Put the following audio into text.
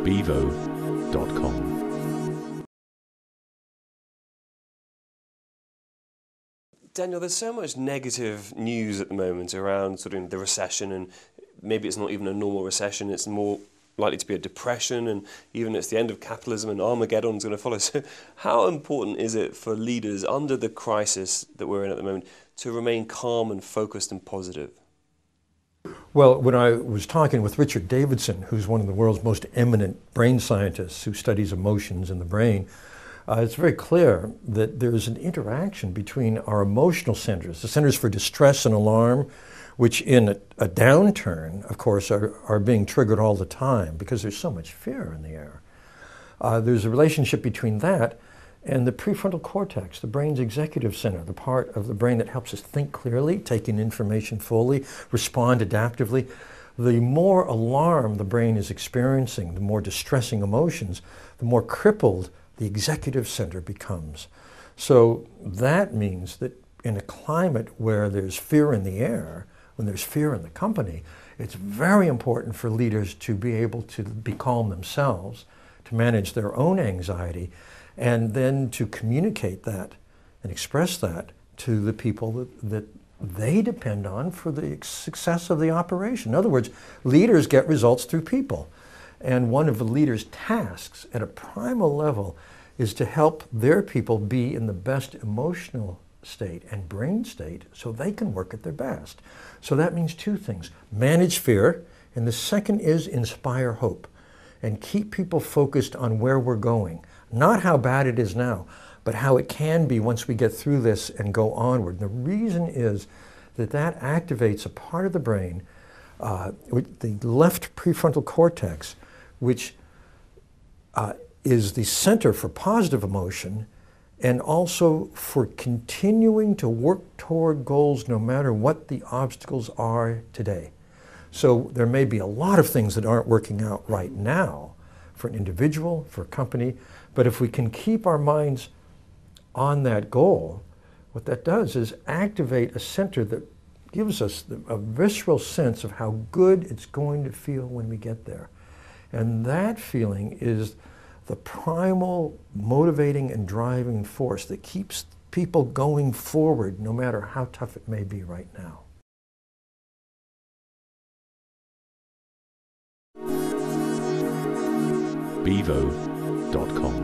bevo.com. Daniel, there's so much negative news at the moment around sort of the recession, and maybe it's not even a normal recession, it's more likely to be a depression, and even it's the end of capitalism and Armageddon's going to follow. So how important is it for leaders under the crisis that we're in at the moment to remain calm and focused and positive? Well, when I was talking with Richard Davidson, who's one of the world's most eminent brain scientists who studies emotions in the brain, it's very clear that there is an interaction between our emotional centers, the centers for distress and alarm, which in a downturn, of course, are being triggered all the time because there's so much fear in the air. There's a relationship between that and the prefrontal cortex, the brain's executive center, the part of the brain that helps us think clearly, take in information fully, respond adaptively. The more alarm the brain is experiencing, the more distressing emotions, the more crippled the executive center becomes. So that means that in a climate where there's fear in the air, when there's fear in the company, it's very important for leaders to be able to be calm themselves, to manage their own anxiety, and then to communicate that and express that to the people that they depend on for the success of the operation. In other words, leaders get results through people. And one of the leaders' tasks at a primal level is to help their people be in the best emotional state and brain state so they can work at their best. So that means two things: manage fear, and the second is inspire hope and keep people focused on where we're going. Not how bad it is now, but how it can be once we get through this and go onward. And the reason is that that activates a part of the brain, the left prefrontal cortex, which is the center for positive emotion and also for continuing to work toward goals no matter what the obstacles are today. So there may be a lot of things that aren't working out right now for an individual, for a company, but if we can keep our minds on that goal, what that does is activate a center that gives us a visceral sense of how good it's going to feel when we get there. And that feeling is the primal motivating and driving force that keeps people going forward no matter how tough it may be right now. bevo.com